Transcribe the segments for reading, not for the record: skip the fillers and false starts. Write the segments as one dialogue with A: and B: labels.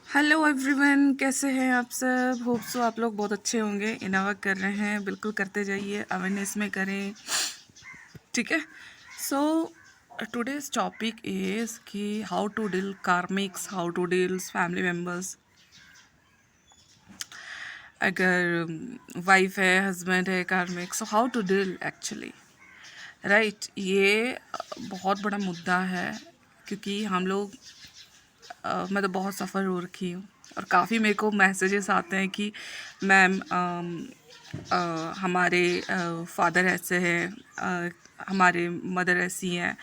A: Hello everyone, कैसे हैं आप सब। होप सो आप लोग बहुत अच्छे होंगे। इनोवा कर रहे हैं, बिल्कुल करते जाइए, अवेयरनेस में करें, ठीक है। सो टुडेज टॉपिक इज़ कि how to deal karmics, how to deals family members. अगर वाइफ है, हस्बैंड है karmic, so how to deal actually, right. ये बहुत बड़ा मुद्दा है क्योंकि हम लोग मैं तो बहुत सफ़र हो रखी हूँ और काफ़ी मेरे को मैसेजेस आते हैं कि मैम हमारे फादर ऐसे हैं, हमारे मदर ऐसी हैं,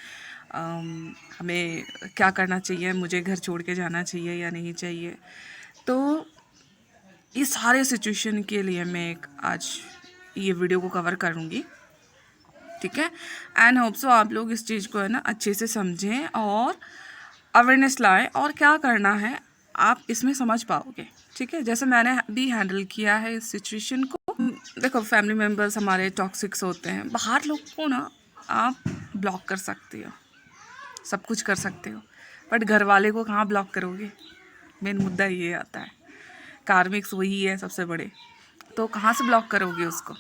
A: हमें क्या करना चाहिए, मुझे घर छोड़ के जाना चाहिए या नहीं चाहिए। तो इस सारे सिचुएशन के लिए मैं आज ये वीडियो को कवर करूँगी, ठीक है। एंड होप सो आप लोग इस चीज़ को है ना अच्छे से समझें और अवेयरनेस लाएं और क्या करना है आप इसमें समझ पाओगे, ठीक है। जैसे मैंने भी हैंडल किया है इस सिचुएशन को। देखो, फैमिली मेम्बर्स हमारे टॉक्सिक्स होते हैं। बाहर लोग को ना आप ब्लॉक कर सकते हो, सब कुछ कर सकते हो, बट घर वाले को कहाँ ब्लॉक करोगे। मेन मुद्दा ये आता है। कार्मिक्स वही है सबसे बड़े, तो कहाँ से ब्लॉक करोगे उसको।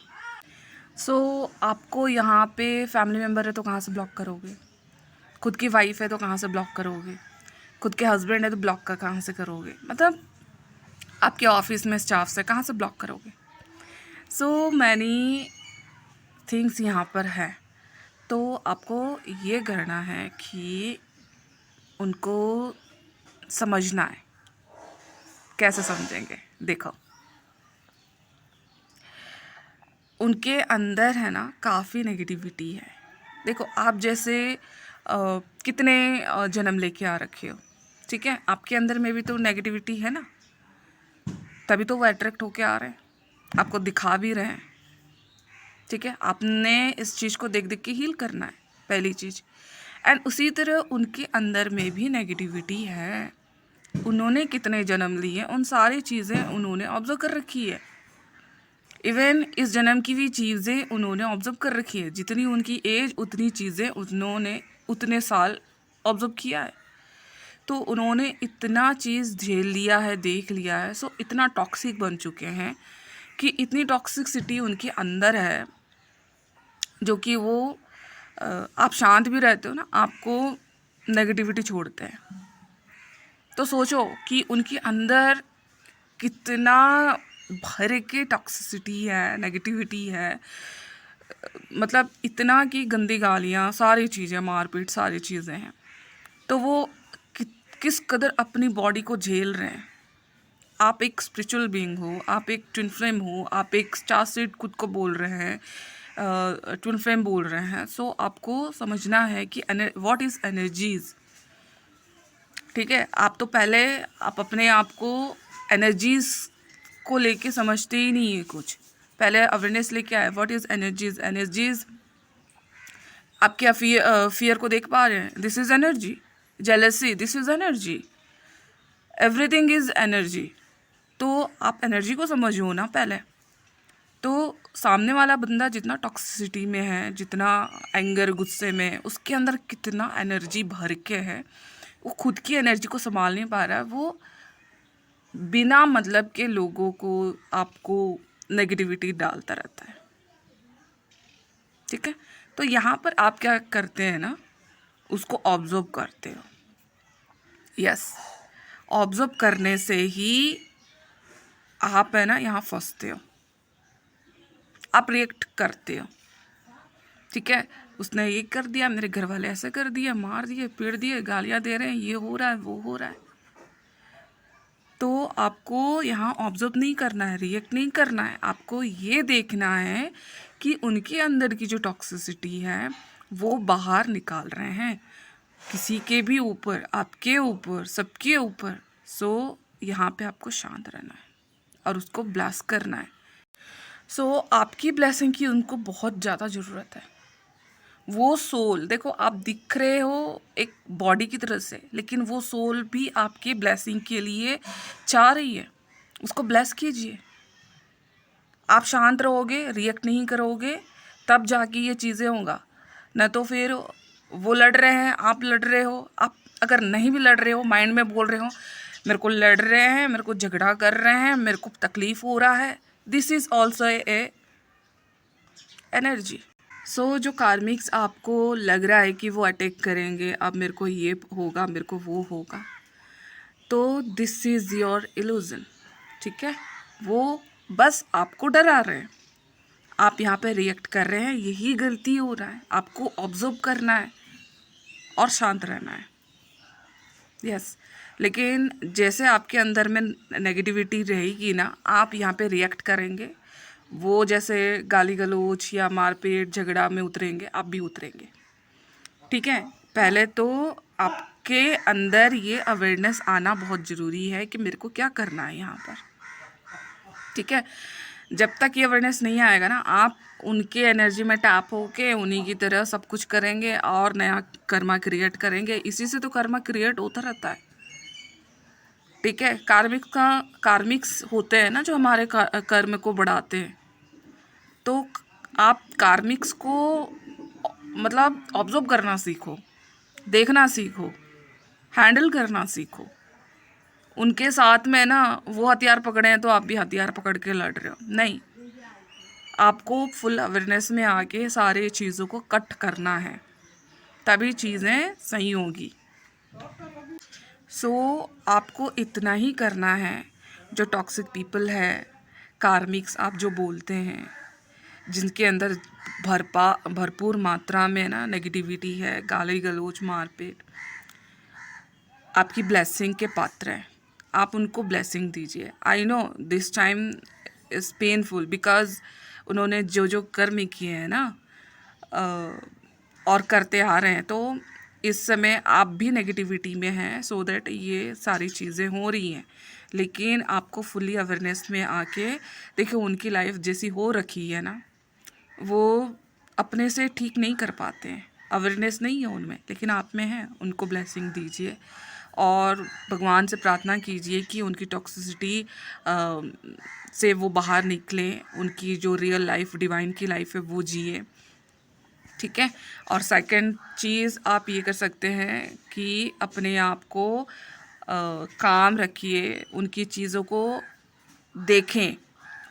A: आपको यहाँ पे फैमिली मेम्बर है तो कहाँ से ब्लॉक करोगे। खुद की वाइफ है तो कहाँ से ब्लॉक करोगे। खुद के हस्बैंड है तो ब्लॉक का कहाँ से करोगे। मतलब आपके ऑफिस में स्टाफ से कहाँ से ब्लॉक करोगे। सो मैनी थिंग्स यहाँ पर है। तो आपको ये करना है कि उनको समझना है। कैसे समझेंगे, देखो, उनके अंदर है ना काफ़ी नेगेटिविटी है। देखो, आप जैसे कितने जन्म लेके आ रखे हो, ठीक है। आपके अंदर में भी तो नेगेटिविटी है ना, तभी तो वो अट्रैक्ट होके आ रहे हैं, आपको दिखा भी रहे हैं, ठीक है। आपने इस चीज़ को देख देख के हील करना है, पहली चीज़। एंड उसी तरह उनके अंदर में भी नेगेटिविटी है। उन्होंने कितने जन्म लिए, उन सारी चीज़ें उन्होंने ऑब्जर्व कर रखी है। इवन इस जन्म की भी चीज़ें उन्होंने ऑब्जर्व कर रखी है। जितनी उनकी एज उतनी चीज़ें उन्होंने उतने साल ऑब्जर्व किया है। तो उन्होंने इतना चीज़ झेल लिया है, देख लिया है। सो इतना टॉक्सिक बन चुके हैं कि इतनी टॉक्सिसिटी उनके अंदर है जो कि वो आप शांत भी रहते हो ना, आपको नेगेटिविटी छोड़ते हैं। तो सोचो कि उनके अंदर कितना भर के टॉक्सिसिटी है, नेगेटिविटी है। मतलब इतना कि गंदी गालियाँ, सारी चीज़ें, मारपीट, सारी चीज़ें हैं। तो वो किस कदर अपनी बॉडी को झेल रहे हैं। आप एक स्पिरिचुअल बीइंग हो, आप एक ट्विन फ्लेम हो, आप एक स्टार सीड खुद को बोल रहे हैं, ट्विन फ्लेम बोल रहे हैं। सो आपको समझना है कि व्हाट इज़ एनर्जीज़, ठीक है। आप तो पहले आप अपने आप को एनर्जीज़ को लेके समझते ही नहीं है कुछ। पहले अवेयरनेस लेके आए, व्हाट इज़ एनर्जीज़। एनर्जीज़ आप क्या फियर को देख पा रहे हैं, this is energy. Jealousy, this is energy. Everything is energy. तो आप एनर्जी को समझो ना पहले। तो सामने वाला बंदा जितना टॉक्सिसिटी में है, जितना एंगर, गुस्से में, उसके अंदर कितना एनर्जी भर के है, वो खुद की एनर्जी को संभाल नहीं पा रहा है। वो बिना मतलब के लोगों को, आपको नेगेटिविटी डालता रहता है, ठीक है। तो यहाँ पर आप क्या करते हैं ना, उसको ऑब्जर्व करते हो। यस, ऑब्जर्व करने से ही आप है ना यहाँ फंसते हो, आप रिएक्ट करते हो, ठीक है। उसने ये कर दिया, मेरे घर वाले ऐसे कर दिया, मार दिए, पीट दिए, गालियाँ दे रहे हैं, ये हो रहा है, वो हो रहा है। तो आपको यहाँ ऑब्जर्व नहीं करना है, रिएक्ट नहीं करना है। आपको ये देखना है कि उनके अंदर की जो टॉक्सिसिटी है वो बाहर निकाल रहे हैं, किसी के भी ऊपर, आपके ऊपर, सबके ऊपर। सो यहाँ पे आपको शांत रहना है और उसको ब्लेस करना है। सो आपकी ब्लेसिंग की उनको बहुत ज़्यादा ज़रूरत है। वो सोल, देखो, आप दिख रहे हो एक बॉडी की तरह से, लेकिन वो सोल भी आपके ब्लेसिंग के लिए चाह रही है। उसको ब्लेस कीजिए। आप शांत रहोगे, रिएक्ट नहीं करोगे, तब जाके ये चीज़ें होगा। न तो फिर वो लड़ रहे हैं, आप लड़ रहे हो। आप अगर नहीं भी लड़ रहे हो, माइंड में बोल रहे हो मेरे को लड़ रहे हैं, मेरे को झगड़ा कर रहे हैं, मेरे को तकलीफ हो रहा है, this is also a energy. So जो कार्मिक्स आपको लग रहा है कि वो अटैक करेंगे, अब मेरे को ये होगा, मेरे को वो होगा, तो दिस इज़ योर इल्यूजन, ठीक है। वो बस आपको डरा रहे हैं, आप यहाँ पे रिएक्ट कर रहे हैं, यही गलती हो रहा है। आपको ऑब्जर्व करना है और शांत रहना है, यस। लेकिन जैसे आपके अंदर में नेगेटिविटी रहेगी ना, आप यहाँ पे रिएक्ट करेंगे, वो जैसे गाली गलौज या मारपीट झगड़ा में उतरेंगे, आप भी उतरेंगे, ठीक है। पहले तो आपके अंदर ये अवेयरनेस आना बहुत ज़रूरी है कि मेरे को क्या करना है यहाँ पर, ठीक है। जब तक ये अवेयरनेस नहीं आएगा ना, आप उनके एनर्जी में टैप होके उन्हीं की तरह सब कुछ करेंगे और नया कर्मा क्रिएट करेंगे। इसी से तो कर्मा क्रिएट होता रहता है, ठीक है। कार्मिक्स होते हैं ना जो हमारे कर्म को बढ़ाते हैं। तो आप कार्मिक्स को मतलब ऑब्जर्व करना सीखो, देखना सीखो, हैंडल करना सीखो। उनके साथ में ना वो हथियार पकड़े हैं तो आप भी हथियार पकड़ के लड़ रहे हो, नहीं। आपको फुल अवेयरनेस में आके सारे चीज़ों को कट करना है, तभी चीज़ें सही होगी। सो आपको इतना ही करना है। जो टॉक्सिक पीपल है, कार्मिक्स आप जो बोलते हैं, जिनके अंदर भरपूर मात्रा में ना नेगेटिविटी है, गाली गलौज मारपीट, आपकी ब्लेसिंग के पात्र हैं। आप उनको ब्लेसिंग दीजिए। I know this time is painful because उन्होंने जो जो कर्म किए हैं ना और करते आ रहे हैं, तो इस समय आप भी नेगेटिविटी में हैं, सो दैट ये सारी चीज़ें हो रही हैं। लेकिन आपको फुली अवेयरनेस में आके देखिए, उनकी लाइफ जैसी हो रखी है ना, वो अपने से ठीक नहीं कर पाते हैं, अवेयरनेस नहीं है उनमें, लेकिन आप में है। उनको ब्लेसिंग दीजिए और भगवान से प्रार्थना कीजिए कि उनकी टॉक्सिसिटी से वो बाहर निकलें, उनकी जो रियल लाइफ डिवाइन की लाइफ है वो जिए, ठीक है। और सेकंड चीज़ आप ये कर सकते हैं कि अपने आप को काम रखिए, उनकी चीज़ों को देखें,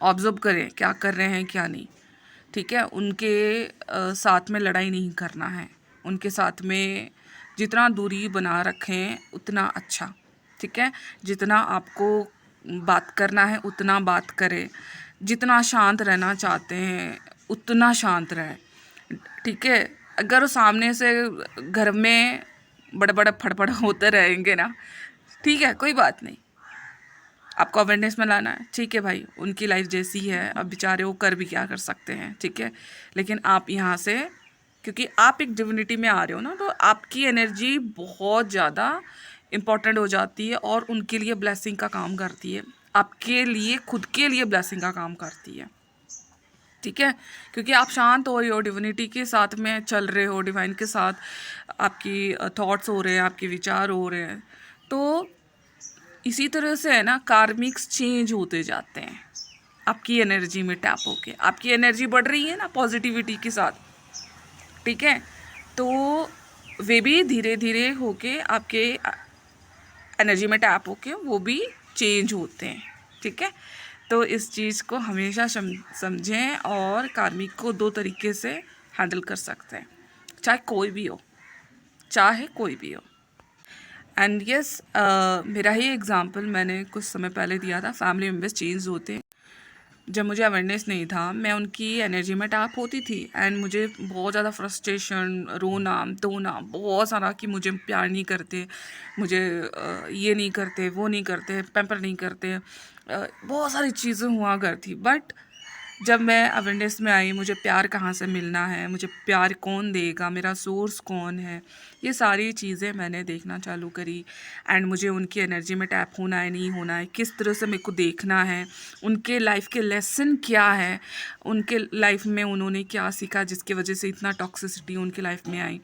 A: ऑब्जर्व करें क्या कर रहे हैं क्या नहीं, ठीक है। उनके साथ में लड़ाई नहीं करना है, उनके साथ में जितना दूरी बना रखें उतना अच्छा, ठीक है। जितना आपको बात करना है उतना बात करें, जितना शांत रहना चाहते हैं उतना शांत रहें, ठीक है। अगर वो सामने से घर में बड़े बड़े फड़फड़ होते रहेंगे ना, ठीक है, कोई बात नहीं, आपको अवेयरनेस में लाना है, ठीक है भाई, उनकी लाइफ जैसी है, अब बेचारे वो कर भी क्या कर सकते हैं, ठीक है। लेकिन आप यहाँ से, क्योंकि आप एक डिविनिटी में आ रहे हो ना, तो आपकी एनर्जी बहुत ज़्यादा इम्पॉर्टेंट हो जाती है और उनके लिए ब्लेसिंग का काम करती है, आपके लिए खुद के लिए ब्लेसिंग का काम करती है, ठीक है। क्योंकि आप शांत हो रहे हो, डिविनिटी के साथ में चल रहे हो, डिवाइन के साथ आपकी थॉट्स हो रहे हैं, आपके विचार हो रहे हैं, तो इसी तरह से है ना कार्मिक्स चेंज होते जाते हैं आपकी एनर्जी में टैप होके। आपकी एनर्जी बढ़ रही है ना पॉजिटिविटी के साथ, ठीक है, तो वे भी धीरे धीरे होके आपके एनर्जी में टैप होके वो भी चेंज होते हैं, ठीक है। तो इस चीज़ को हमेशा समझें और कार्मिक को दो तरीके से हैंडल कर सकते हैं, चाहे कोई भी हो, चाहे कोई भी हो। एंड यस, मेरा ही एग्ज़ाम्पल मैंने कुछ समय पहले दिया था, फैमिली मेम्बर्स चेंज होते हैं। जब मुझे अवेयरनेस नहीं था, मैं उनकी एनर्जी में टैप होती थी एंड मुझे बहुत ज़्यादा फ्रस्ट्रेशन, रोना धोना बहुत सारा कि मुझे प्यार नहीं करते, मुझे ये नहीं करते, वो नहीं करते, पैम्पर नहीं करते, बहुत सारी चीज़ें हुआ करती। बट जब मैं अवेयरनेस में आई, मुझे प्यार कहाँ से मिलना है, मुझे प्यार कौन देगा, मेरा सोर्स कौन है, ये सारी चीज़ें मैंने देखना चालू करी। एंड मुझे उनकी एनर्जी में टैप होना है नहीं होना है, किस तरह से मेरे को देखना है, उनके लाइफ के लेसन क्या है, उनके लाइफ में उन्होंने क्या सीखा जिसकी वजह से इतना टॉक्सिसिटी उनकी लाइफ में आई,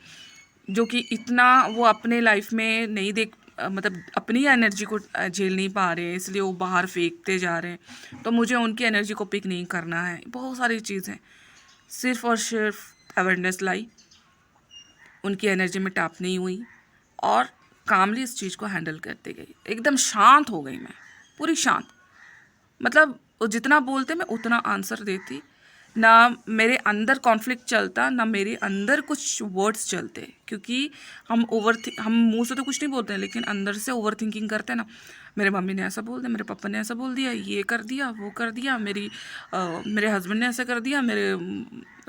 A: जो कि इतना वो अपने लाइफ में नहीं देख मतलब अपनी एनर्जी को झेल नहीं पा रहे हैं, इसलिए वो बाहर फेंकते जा रहे हैं। तो मुझे उनकी एनर्जी को पिक नहीं करना है। बहुत सारी चीज़ें, सिर्फ और सिर्फ अवेयरनेस लाई, उनकी एनर्जी में टैप नहीं हुई और कामली इस चीज़ को हैंडल करते गई, एकदम शांत हो गई मैं, पूरी शांत। मतलब वो जितना बोलते मैं उतना आंसर देती, ना मेरे अंदर कॉन्फ्लिक्ट चलता, ना मेरे अंदर कुछ वर्ड्स चलते, क्योंकि हम मुंह से तो कुछ नहीं बोलते हैं, लेकिन अंदर से ओवर थिंकिंग करते हैं ना। मेरे मम्मी ने ऐसा बोल दिया, मेरे पापा ने ऐसा बोल दिया, ये कर दिया, वो कर दिया, मेरे हस्बैंड ने ऐसा कर दिया, मेरे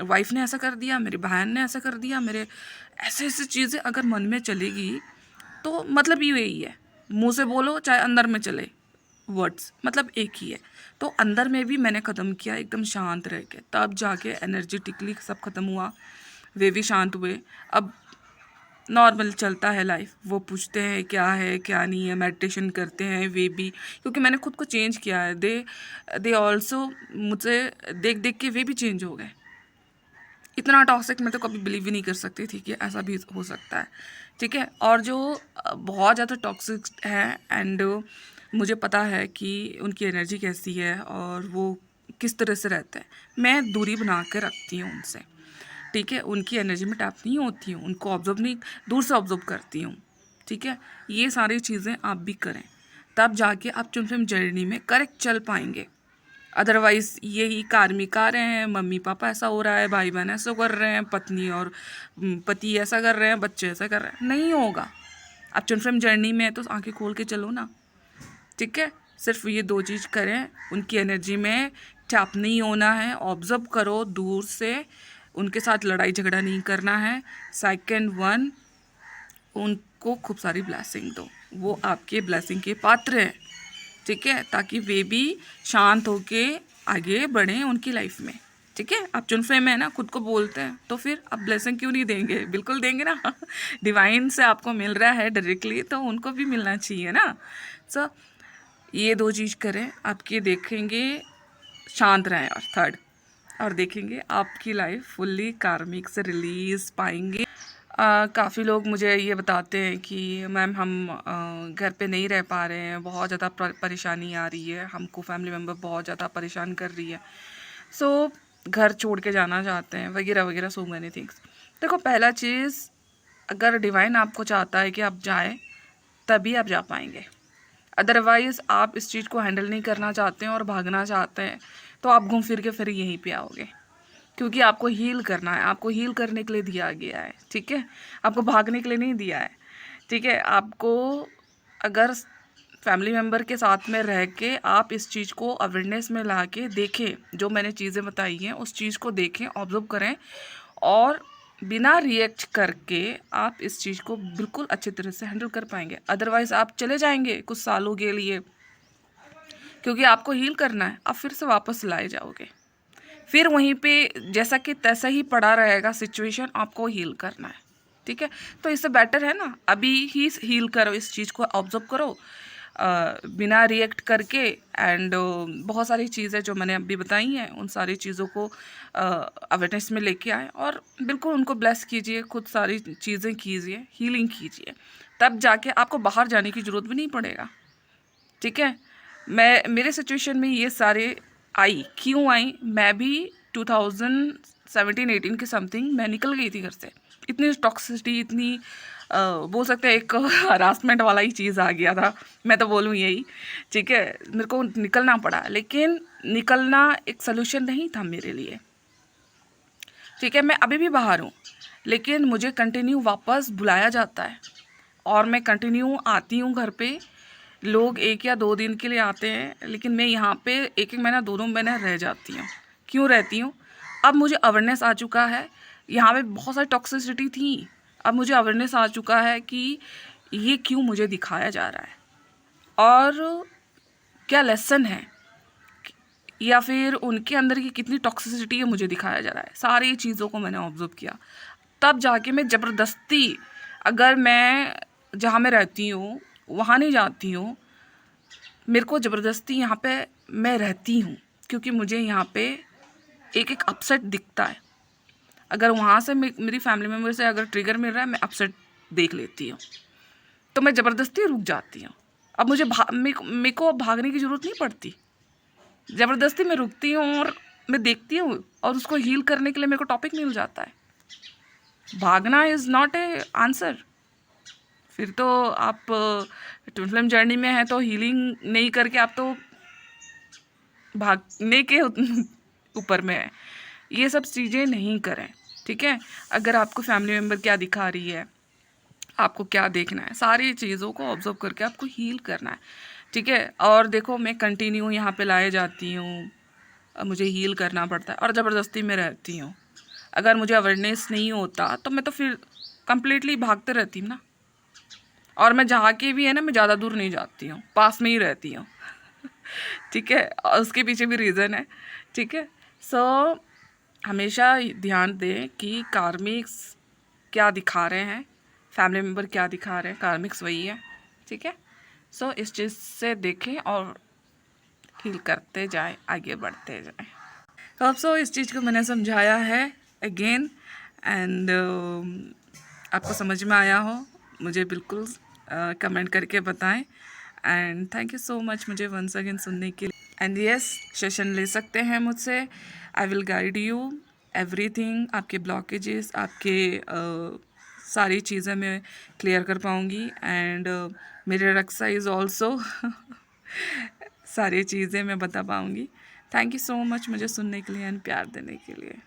A: वाइफ ने ऐसा कर दिया, मेरी बहन ने ऐसा कर दिया, मेरे ऐसे ऐसे चीज़ें अगर मन में चलेगी तो मतलब ये यही है, मुंह से बोलो चाहे अंदर में चले वर्ड्स, मतलब एक ही है। तो अंदर में भी मैंने ख़त्म किया एकदम शांत रह के, तब जाके एनर्जेटिकली सब ख़त्म हुआ, वे भी शांत हुए। अब नॉर्मल चलता है लाइफ, वो पूछते हैं क्या है क्या नहीं है, मेडिटेशन करते हैं वे भी, क्योंकि मैंने खुद को चेंज किया है। दे ऑल्सो मुझसे देख देख के वे भी चेंज हो गए। इतना टॉक्सिक मैं तो कभी बिलीव ही नहीं कर सकती थी कि ऐसा भी हो सकता है, ठीक है। और जो बहुत ज़्यादा टॉक्सिक है एंड मुझे पता है कि उनकी एनर्जी कैसी है और वो किस तरह से रहते हैं, मैं दूरी बना के रखती हूँ उनसे, ठीक है। उनकी एनर्जी में टैप नहीं होती हूँ, उनको ऑब्जर्व नहीं, दूर से ऑब्जर्व करती हूँ, ठीक है। ये सारी चीज़ें आप भी करें, तब जाके आप ट्विन फ्लेम जर्नी में करेक्ट चल पाएंगे। अदरवाइज़ यही कार्मिक आ रहे हैं, मम्मी पापा ऐसा हो रहा है, भाई बहन ऐसा कर रहे हैं, पत्नी और पति ऐसा कर रहे हैं, बच्चे ऐसा कर रहे हैं, नहीं होगा। आप ट्विन फ्लेम जर्नी में है तो आंखें खोल के चलो ना, ठीक है। सिर्फ ये 2 चीज़ करें, उनकी एनर्जी में टैप नहीं होना है, ऑब्जर्व करो दूर से, उनके साथ लड़ाई झगड़ा नहीं करना है। सेकंड वन, उनको खूब सारी ब्लेसिंग दो, वो आपके ब्लेसिंग के पात्र हैं, ठीक है, ताकि वे भी शांत होके आगे बढ़ें उनकी लाइफ में, ठीक है। आप चुन फ्लेम में है ना, खुद को बोलते हैं, तो फिर आप ब्लेसिंग क्यों नहीं देंगे, बिल्कुल देंगे ना। डिवाइन से आपको मिल रहा है डायरेक्टली, तो उनको भी मिलना चाहिए ना। सो ये 2 चीज़ करें, आपके देखेंगे शांत रहें। और थर्ड, और देखेंगे आपकी लाइफ फुल्ली कार्मिक से रिलीज पाएंगे। काफ़ी लोग मुझे ये बताते हैं कि मैम हम घर पे नहीं रह पा रहे हैं, बहुत ज़्यादा परेशानी आ रही है हमको, फैमिली मेम्बर बहुत ज़्यादा परेशान कर रही है, सो घर छोड़ के जाना चाहते हैं वगैरह वगैरह, सो मैनी थिंग्स। देखो, पहला चीज़, अगर डिवाइन आपको चाहता है कि आप जाएं तभी आप जा पाएंगे, अदरवाइज़ आप इस चीज़ को हैंडल नहीं करना चाहते हैं और भागना चाहते हैं, तो आप घूम फिर के फिर यहीं पे आओगे, क्योंकि आपको हील करना है, आपको हील करने के लिए दिया गया है, ठीक है। आपको भागने के लिए नहीं दिया है, ठीक है। आपको अगर फैमिली मेम्बर के साथ में रह के आप इस चीज़ को अवेयरनेस में ला के देखें, जो मैंने चीज़ें बताई हैं उस चीज़ को देखें, ऑब्जर्व करें, और बिना रिएक्ट करके आप इस चीज़ को बिल्कुल अच्छी तरह से हैंडल कर पाएंगे। अदरवाइज़ आप चले जाएंगे कुछ सालों के लिए, क्योंकि आपको हील करना है, आप फिर से वापस लाए जाओगे, फिर वहीं पे जैसा कि तैसा ही पड़ा रहेगा सिचुएशन, आपको हील करना है, ठीक है। तो इससे बेटर है ना, अभी ही हील करो, इस चीज़ को ऑब्जर्व करो बिना रिएक्ट करके, एंड बहुत सारी चीज़ें जो मैंने अभी बताई हैं उन सारी चीज़ों को अवेयरनेस में लेके आए, और बिल्कुल उनको ब्लेस कीजिए, खुद सारी चीज़ें कीजिए, हीलिंग कीजिए, तब जाके आपको बाहर जाने की ज़रूरत भी नहीं पड़ेगा, ठीक है। मेरे सिचुएशन में ये सारे क्यों आई, मैं भी 2017-18 के समथिंग मैं निकल गई थी घर से, इतनी टॉक्सिसिटी, इतनी बोल सकते हैं एक हरासमेंट वाला ही चीज़ आ गया था, मैं तो बोलूँ यही, ठीक है। मेरे को निकलना पड़ा, लेकिन निकलना एक सलूशन नहीं था मेरे लिए, ठीक है। मैं अभी भी बाहर हूँ, लेकिन मुझे कंटिन्यू वापस बुलाया जाता है, और मैं कंटिन्यू आती हूँ घर पे। लोग 1 या 2 दिन के लिए आते हैं, लेकिन मैं यहाँ पे 1-1 महीना 2-2 महीना रह जाती हूँ। क्यों रहती हूँ? अब मुझे अवेयरनेस आ चुका है, यहाँ पे बहुत सारी टॉक्सिसिटी थी, अब मुझे अवेयरनेस आ चुका है कि ये क्यों मुझे दिखाया जा रहा है, और क्या लेसन है, या फिर उनके अंदर की कितनी टॉक्सिसिटी है मुझे दिखाया जा रहा है। सारी चीज़ों को मैंने ऑब्जर्व किया, तब जाके मैं ज़बरदस्ती, अगर मैं जहाँ मैं रहती हूँ वहाँ नहीं जाती हूँ, मेरे को ज़बरदस्ती यहाँ पे मैं रहती हूँ, क्योंकि मुझे यहाँ पे एक एक अपसेट दिखता है। अगर वहाँ से मेरी फैमिली मेम्बर से अगर ट्रिगर मिल रहा है, मैं अपसेट देख लेती हूँ, तो मैं ज़बरदस्ती रुक जाती हूँ। अब मुझे मेरे को भागने की ज़रूरत नहीं पड़ती, ज़बरदस्ती मैं रुकती हूँ और मैं देखती हूँ, और उसको हील करने के लिए मेरे को टॉपिक मिल जाता है। भागना इज़ नॉट ए आंसर। फिर तो आप ट्विन फ्लेम जर्नी में हैं तो हीलिंग नहीं करके आप तो भागने के ऊपर में है। ये सब चीज़ें नहीं करें, ठीक है। अगर आपको फैमिली मेम्बर क्या दिखा रही है, आपको क्या देखना है, सारी चीज़ों को ऑब्जर्व करके आपको हील करना है, ठीक है। और देखो मैं कंटिन्यू यहाँ पे लाए जाती हूँ, मुझे हील करना पड़ता है और ज़बरदस्ती में रहती हूँ। अगर मुझे अवेयरनेस नहीं होता तो मैं तो फिर कंप्लीटली भागते रहती हूँ ना। और मैं जहाँ के भी है ना, मैं ज़्यादा दूर नहीं जाती हूँ, पास में ही रहती हूँ ठीक है। और उसके पीछे भी रीज़न है, ठीक है। सो हमेशा ध्यान दें कि कार्मिक्स क्या दिखा रहे हैं, फैमिली मेम्बर क्या दिखा रहे हैं, कार्मिक्स वही है, ठीक है। सो इस चीज़ से देखें और हील करते जाएं, आगे बढ़ते जाएं। होप सो इस चीज़ को मैंने समझाया है अगेन, एंड आपको समझ में आया हो, मुझे बिल्कुल कमेंट करके बताएं। And thank you so much मुझे वंस अगेन सुनने के लिए। एंड यस, सेशन ले सकते हैं मुझसे, I will guide you everything. आपके ब्लॉकेजेस, आपके सारी चीज़ें मैं क्लियर कर पाऊँगी। एंड मेरे रक्षा इज़ ऑल्सो सारी चीज़ें मैं बता पाऊँगी। थैंक यू सो मच मुझे सुनने के लिए एंड प्यार देने के लिए।